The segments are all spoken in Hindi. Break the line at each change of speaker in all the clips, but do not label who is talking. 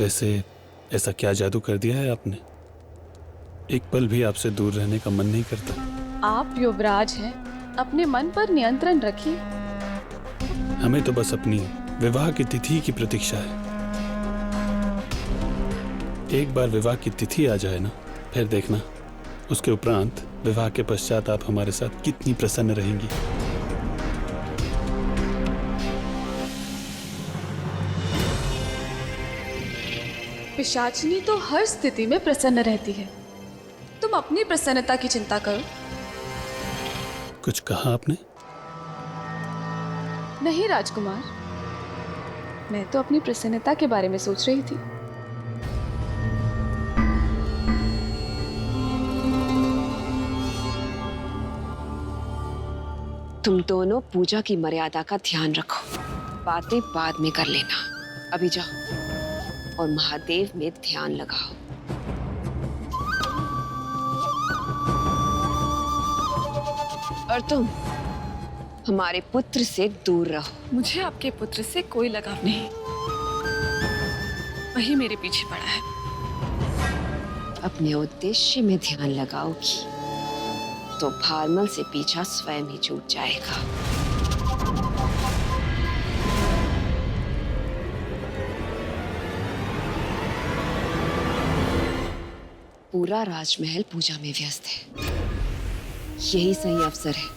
वैसे ऐसा क्या जादू कर दिया है आपने? एक पल भी आपसे दूर रहने का मन नहीं करता।
आप युवराज हैं, अपने मन पर नियंत्रण रखिए।
हमें तो बस अपनी विवाह की तिथि की प्रतीक्षा है। एक बार विवाह की तिथि आ जाए ना, फिर देखना उसके उपरांत विवाह के पश्चात आप हमारे साथ कितनी प्रसन्न रहेंगी।
पिशाचिनी तो हर स्थिति में प्रसन्न रहती है। तुम अपनी प्रसन्नता की चिंता करो।
कुछ कहा आपने?
नहीं राजकुमार, मैं तो अपनी प्रसन्नता के बारे में सोच रही थी।
तुम दोनों पूजा की मर्यादा का ध्यान रखो, बातें बाद में कर लेना। अभी जाओ और महादेव में ध्यान लगाओ। और तुम हमारे पुत्र से दूर रहो।
मुझे आपके पुत्र से कोई लगाव नहीं, वही मेरे पीछे पड़ा है।
अपने उद्देश्य में ध्यान लगाओगी तो भारमल से पीछा स्वयं ही छूट जाएगा। पूरा राजमहल पूजा में व्यस्त है। यही सही अवसर है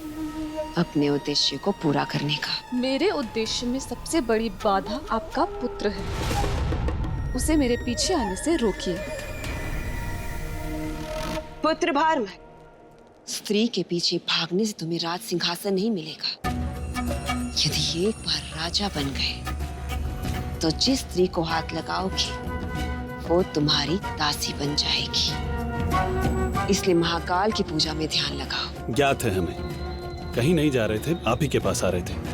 अपने उद्देश्य को पूरा करने का।
मेरे उद्देश्य में सबसे बड़ी बाधा आपका पुत्र है। उसे मेरे पीछे आने से रोकिए।
पुत्र भारमल, स्त्री के पीछे भागने से तुम्हें राज सिंहासन नहीं मिलेगा। यदि एक बार राजा बन गए तो जिस स्त्री को हाथ लगाओगे वो तुम्हारी दासी बन जाएगी। इसलिए महाकाल की पूजा में ध्यान लगाओ।
ज्ञात है हमें, कहीं नहीं जा रहे थे, आप ही के पास आ रहे थे।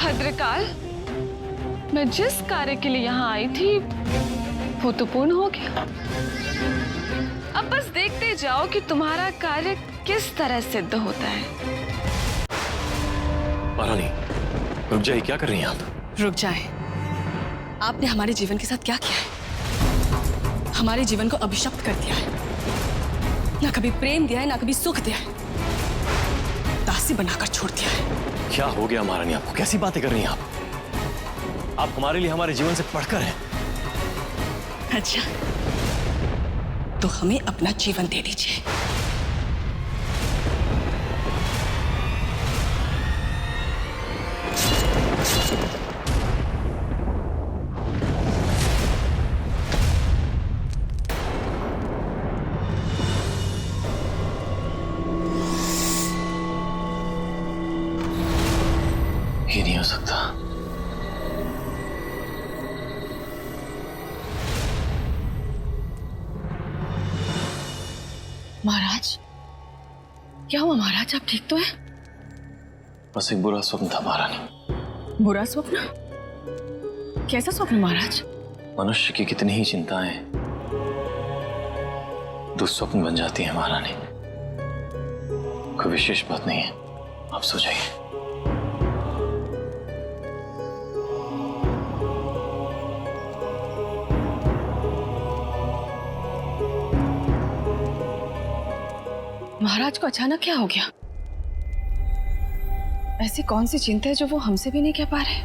भद्रकाल, मैं जिस कार्य के लिए यहाँ आई थी वो तो पूर्ण हो गया। अब बस देखते जाओ कि तुम्हारा कार्य किस तरह सिद्ध होता है।
महारानी, रुक जाइए, क्या कर रही हैं आप?
रुक जाए। आपने हमारे जीवन के साथ क्या किया है? हमारे जीवन को अभिशप्त कर दिया है। ना कभी प्रेम दिया है, ना कभी सुख दिया है। दासी बनाकर छोड़ दिया है।
क्या हो गया महारानी आपको? कैसी बातें कर रही हैं आप? आप हमारे लिए हमारे जीवन से बढ़कर हैं।
अच्छा, तो हमें अपना जीवन दे दीजिए।
ये नहीं हो सकता।
महाराज, क्या हुआ महाराज? आप ठीक तो हैं?
बस एक बुरा स्वप्न था महारानी।
बुरा स्वप्न? कैसा स्वप्न महाराज?
मनुष्य की कितनी ही चिंताएं दुस्वप्न बन जाती हैं महारानी। कोई विशेष बात नहीं है, आप सो जाइए।
महाराज को अचानक क्या हो गया? ऐसी कौन सी चिंता है जो वो हमसे भी नहीं कह पा रहे?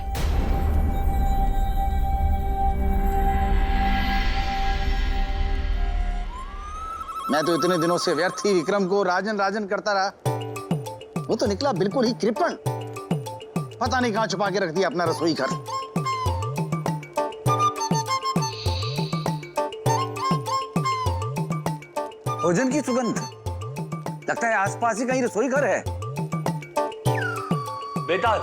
मैं तो इतने दिनों से व्यर्थ ही विक्रम को राजन राजन करता रहा। वो तो निकला बिल्कुल ही कृपण। पता नहीं कहां छुपा के रख दिया अपना रसोई घर। भोजन की सुगंध, लगता है आसपास ही कहीं रसोई घर है।
बेताल,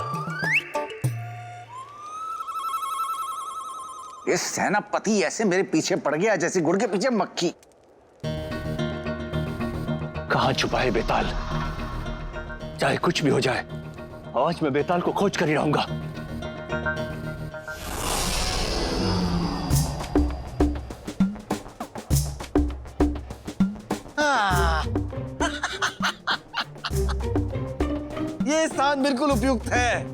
ये सेनापति ऐसे मेरे पीछे पड़ गया जैसे गुड़ के पीछे मक्खी।
कहां छुपा है बेताल? चाहे कुछ भी हो जाए, आज मैं बेताल को खोज कर ही रहूंगा।
ये स्थान बिल्कुल उपयुक्त है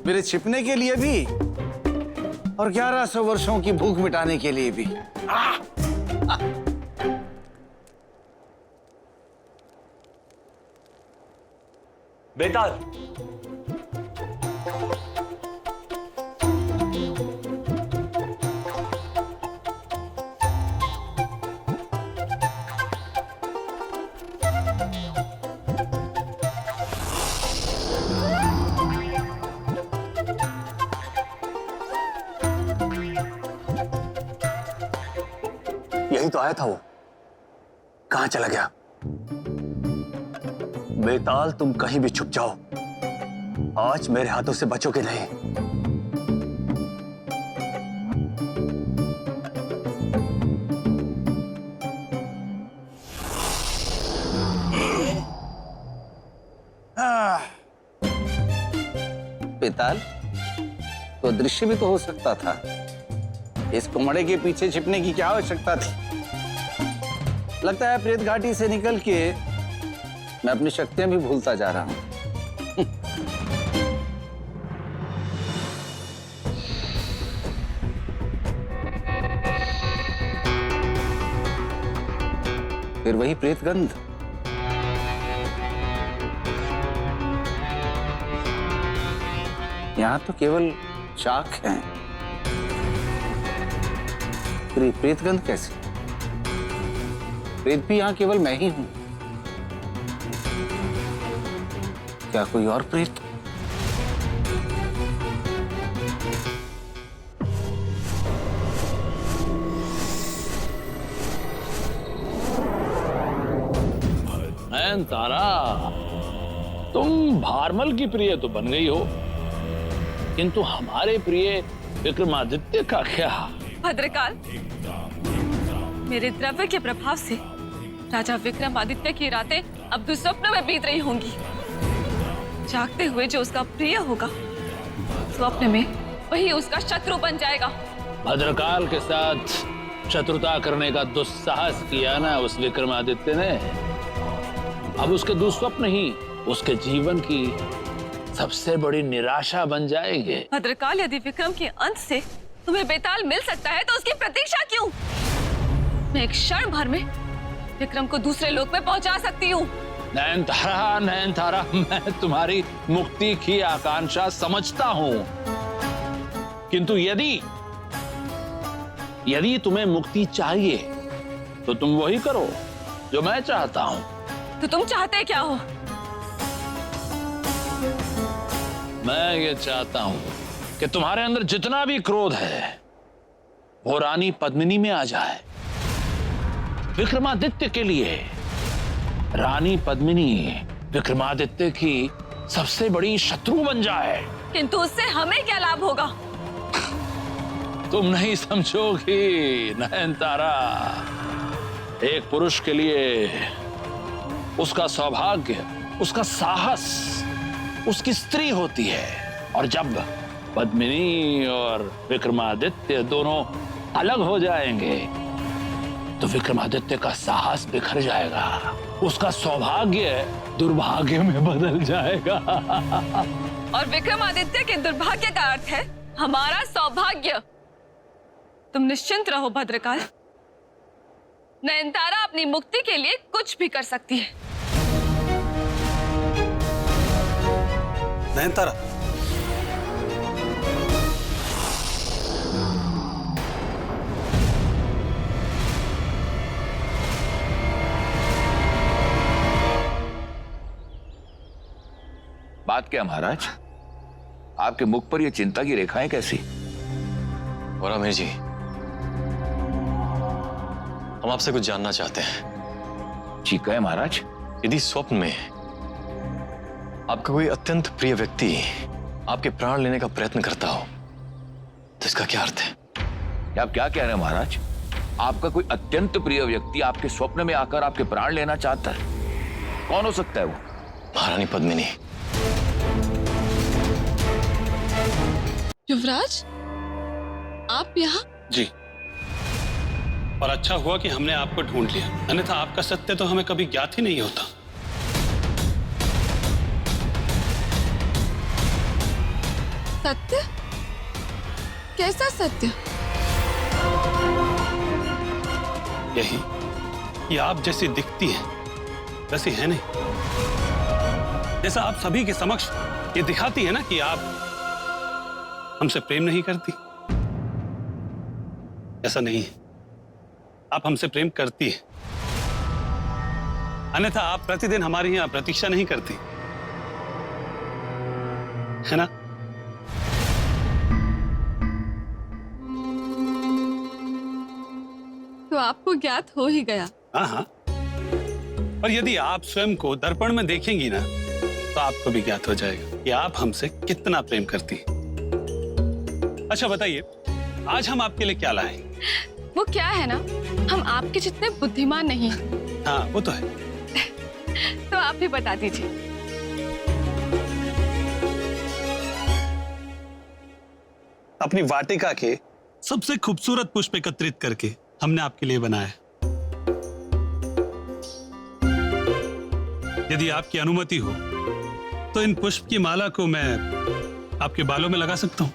मेरे छिपने के लिए भी और 1100 वर्षों की भूख मिटाने के लिए भी।
बेताल, यही तो आया था वो। कहां चला गया? बेताल, तुम कहीं भी छुप जाओ, आज मेरे हाथों से बचोगे नहीं।
बेताल, तो दृश्य भी तो हो सकता था। इस कुमड़े के पीछे छिपने की क्या आवश्यकता थी? लगता है प्रेत घाटी से निकल के मैं अपनी शक्तियां भी भूलता जा रहा हूं। फिर वही प्रेत गंध। यहां तो केवल शाख हैं। फिर ये प्रेत गंध कैसे? प्रेत भी यहां केवल मैं ही हूं। क्या कोई और प्रेत?
तारा, तुम भारमल की प्रिय तो बन गई हो, किंतु हमारे प्रिय विक्रमादित्य का क्या?
भद्रकाल, मेरे द्रव्य के प्रभाव से राजा विक्रमादित्य की रातें अब दुस्वप्न में बीत रही होंगी। जागते हुए जो उसका प्रिय होगा, स्वप्न में वही उसका शत्रु बन जाएगा।
भद्रकाल के साथ शत्रुता करने का दुस्साहस किया ना उस विक्रमादित्य ने, अब उसके दुस्वप्न ही उसके जीवन की सबसे बड़ी निराशा बन जाएंगे।
भद्रकाल, यदि विक्रम के अंत से तुम्हें बेताल मिल सकता है तो उसकी प्रतीक्षा क्यों? मैं एक क्षण भर में विक्रम को दूसरे लोक में पहुंचा सकती हूँ।
नयनतारा, नयनतारा, मैं तुम्हारी मुक्ति की आकांक्षा समझता हूँ, किंतु यदि तुम्हें मुक्ति चाहिए तो तुम वही करो जो मैं चाहता हूँ।
तो तुम चाहते क्या हो?
मैं ये चाहता हूँ कि तुम्हारे अंदर जितना भी क्रोध है वो रानी पद्मिनी में आ जाए। विक्रमादित्य के लिए रानी पद्मिनी विक्रमादित्य की सबसे बड़ी शत्रु बन जाए।
किंतु उससे हमें क्या लाभ होगा?
तुम नहीं समझोगी नयनतारा। एक पुरुष के लिए उसका सौभाग्य, उसका साहस, उसकी स्त्री होती है, और जब पद्मिनी और विक्रमादित्य दोनों अलग हो जाएंगे तो विक्रमादित्य का साहस बिखर जाएगा, उसका सौभाग्य दुर्भाग्य में बदल जाएगा।
और विक्रमादित्य के दुर्भाग्य का अर्थ है हमारा सौभाग्य। तुम निश्चिंत रहो भद्रकाल, नयनतारा अपनी मुक्ति के लिए कुछ भी कर सकती है।
नयनतारा,
बात क्या महाराज, आपके मुख पर यह चिंता की रेखाएं कैसी?
और आमिर जी, हम आपसे कुछ जानना चाहते हैं।
जी कहे महाराज।
यदि स्वप्न में आपका कोई अत्यंत प्रिय व्यक्ति आपके प्राण लेने का प्रयत्न करता हो तो इसका क्या अर्थ है?
आप क्या कह रहे हैं महाराज? आपका कोई अत्यंत प्रिय व्यक्ति आपके स्वप्न में आकर आपके प्राण लेना चाहता है? कौन हो सकता है वो?
महारानी पद्मिनी।
युवराज, आप यहाँ?
जी, और अच्छा हुआ कि हमने आपको ढूंढ लिया, अन्यथा आपका सत्य तो हमें कभी ज्ञात ही नहीं होता।
सत्य? कैसा सत्य?
यही कि आप जैसी दिखती हैं वैसी है नहीं। जैसा आप सभी के समक्ष ये दिखाती है ना कि आप हमसे प्रेम नहीं करती, ऐसा नहीं है। आप हमसे प्रेम करती है, अन्यथा आप प्रतिदिन हमारी यहां प्रतीक्षा नहीं करती, है ना?
तो आपको ज्ञात हो ही गया।
हाँ हाँ, और यदि आप स्वयं को दर्पण में देखेंगी ना तो आपको भी ज्ञात हो जाएगा कि आप हमसे कितना प्रेम करती हैं। अच्छा बताइए, आज हम आपके लिए क्या लाए?
वो क्या है ना, हम आपके जितने बुद्धिमान नहीं हैं।
हाँ वो तो है।
तो आप भी बता दीजिए।
अपनी वाटिका के सबसे खूबसूरत पुष्प एकत्रित करके हमने आपके लिए बनाया। यदि आपकी अनुमति हो तो इन पुष्प की माला को मैं आपके बालों में लगा सकता हूँ।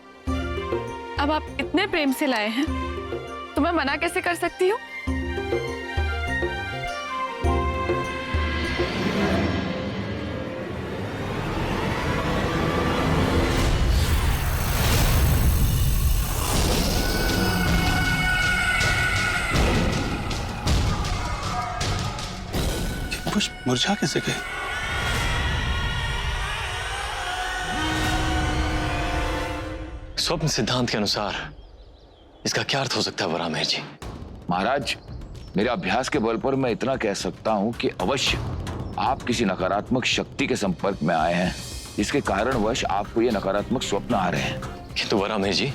अब आप इतने प्रेम से लाए हैं तो मैं मना कैसे कर सकती हूँ?
पुष्प मुरझा कैसे गए?
स्वप्न सिद्धांत के अनुसार इसका क्या अर्थ हो सकता है वरामेर जी?
महाराज, मेरे अभ्यास के बल पर मैं इतना कह सकता हूं कि अवश्य आप किसी नकारात्मक शक्ति के संपर्क में आए हैं, जिसके कारणवश आपको ये नकारात्मक स्वप्न आ रहे हैं।
किंतु वरामेर जी,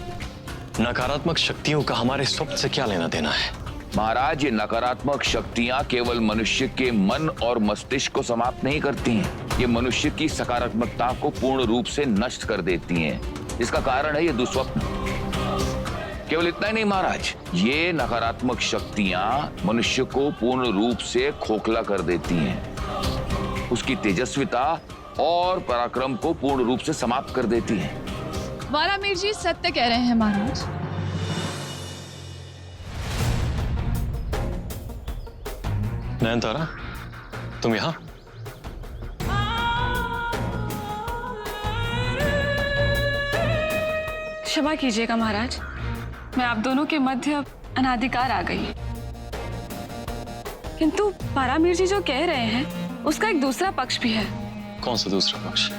नकारात्मक शक्तियों का हमारे स्वप्न से क्या लेना देना है?
महाराज, ये नकारात्मक शक्तियां केवल मनुष्य के मन और मस्तिष्क को समाप्त नहीं करती हैं, ये मनुष्य की सकारात्मकता को पूर्ण रूप से नष्ट कर देती हैं। इसका कारण है ये दुस्वप्न। केवल इतना ही नहीं महाराज, ये नकारात्मक शक्तियां मनुष्य को पूर्ण रूप से खोखला कर देती हैं, उसकी तेजस्विता और पराक्रम को पूर्ण रूप से समाप्त कर देती हैं।
वारामीर जी सत्य कह रहे हैं महाराज।
नयनतारा, तुम यहाँ?
क्षमा कीजिएगा महाराज, मैं आप दोनों के मध्य अनाधिकार आ गई। किंतु वारामीर जी जो कह रहे हैं उसका एक दूसरा पक्ष भी है।
कौन सा दूसरा पक्ष?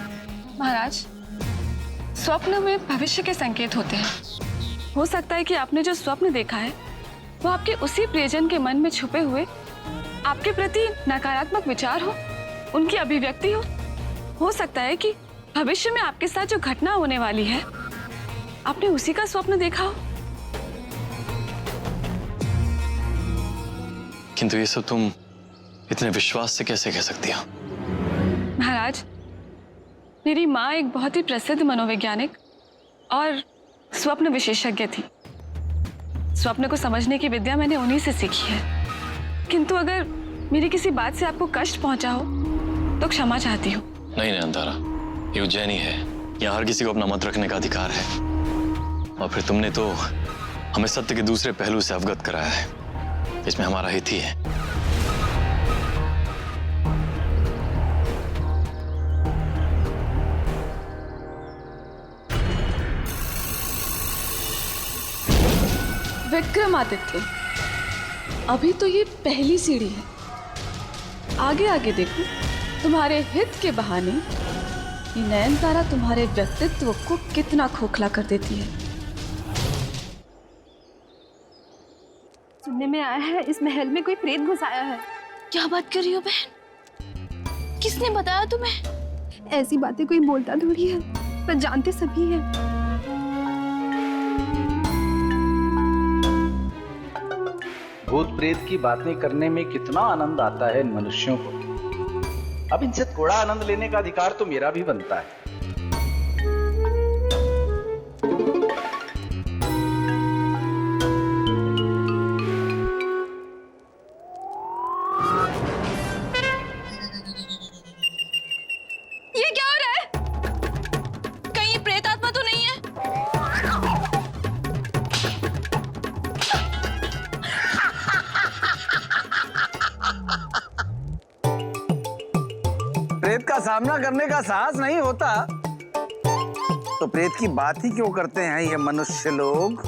महाराज, स्वप्न में भविष्य के संकेत होते हैं। हो सकता है कि आपने जो स्वप्न देखा है वो आपके उसी प्रियजन के मन में छुपे हुए आपके प्रति नकारात्मक विचार हो, उनकी अभिव्यक्ति हो सकता है कि भविष्य में आपके साथ जो घटना होने वाली है आपने उसी का स्वप्न देखा हो।
किंतु ये सब तुम इतने विश्वास से कैसे कह सकती हो?
महाराज, मेरी माँ एक बहुत ही प्रसिद्ध मनोवैज्ञानिक और स्वप्न विशेषज्ञ थी। स्वप्न को समझने की विद्या मैंने उन्हीं से सीखी है। किंतु अगर मेरी किसी बात से आपको कष्ट पहुंचा हो तो क्षमा चाहती हूँ।
नहीं नयनतारा, ये उज्जैनी है, यहाँ हर किसी को अपना मत रखने का अधिकार है। और फिर तुमने तो हमें सत्य के दूसरे पहलू से अवगत कराया है, इसमें हमारा हित ही है।
विक्रमादित्य, अभी तो ये पहली सीढ़ी है, आगे आगे देखो। तुम्हारे हित के बहाने ये नयनतारा तुम्हारे व्यक्तित्व को कितना खोखला कर देती है।
सुनने में आया है इस महल में कोई प्रेत घुस आया है।
क्या बात कर रही हो बहन? किसने बताया तुम्हें?
ऐसी बातें कोई बोलता थोड़ी है, पर जानते सभी हैं।
भूत प्रेत की बातें करने में कितना आनंद आता है इन मनुष्यों को। अब इनसे थोड़ा आनंद लेने का अधिकार तो मेरा भी बनता है।
ये क्या हो रहा है? कहीं प्रेत आत्मा तो नहीं है?
प्रेत का सामना करने का साहस नहीं होता तो प्रेत की बात ही क्यों करते हैं ये मनुष्य लोग?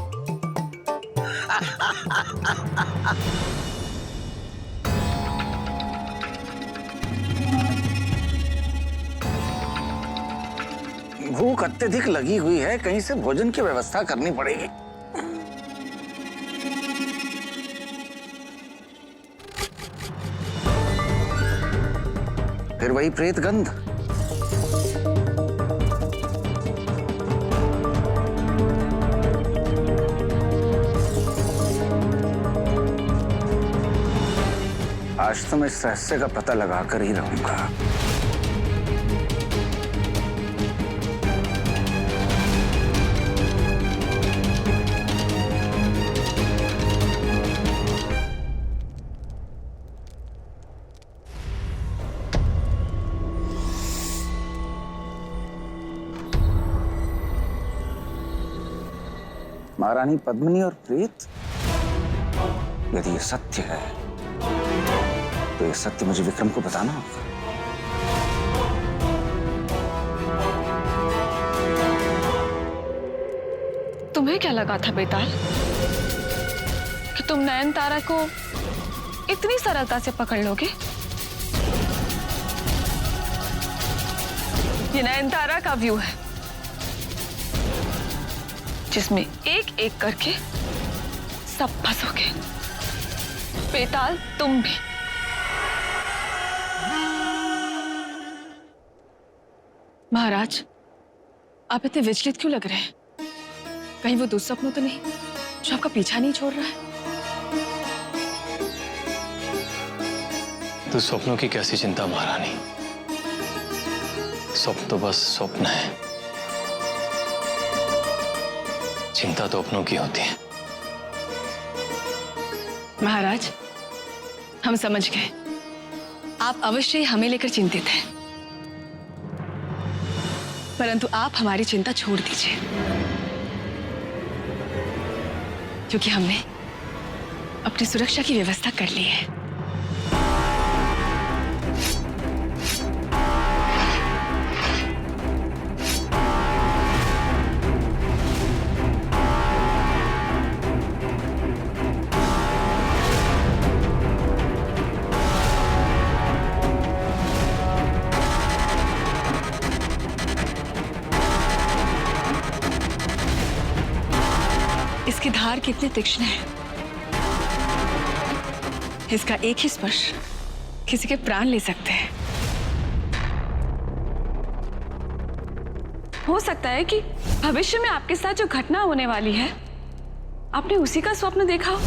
भूख अत्यधिक लगी हुई है, कहीं से भोजन की व्यवस्था करनी पड़ेगी। फिर वही प्रेत गंध। आज तो मैं इस रहस्य का पता लगा कर ही रहूंगा। महारानी पद्मिनी और प्रेत, यदि ये सत्य है तो ये सत्य मुझे विक्रम को बताना होगा।
तुम्हें क्या लगा था बेताल कि तुम नयनतारा को इतनी सरलता से पकड़ लोगे? ये नयनतारा का व्यू है जिसमें एक एक करके सब फंसोगे। बेताल तुम भी। महाराज, आप इतने विचलित क्यों लग रहे हैं? कहीं वो दुस्सपनों तो नहीं जो आपका पीछा नहीं छोड़ रहा है?
दुस्सपनों की कैसी चिंता महारानी, स्वप्न तो बस स्वप्न है, चिंता तो अपनों की होती है।
महाराज, हम समझ गए, आप अवश्य ही हमें लेकर चिंतित हैं, परंतु आप हमारी चिंता छोड़ दीजिए, क्योंकि हमने अपनी सुरक्षा की व्यवस्था कर ली है। इसकी धार कितनी तीक्ष्ण है, इसका एक ही स्पर्श किसी के प्राण ले सकते हैं।
हो सकता है कि भविष्य में आपके साथ जो घटना होने वाली है, आपने उसी का स्वप्न देखा हो।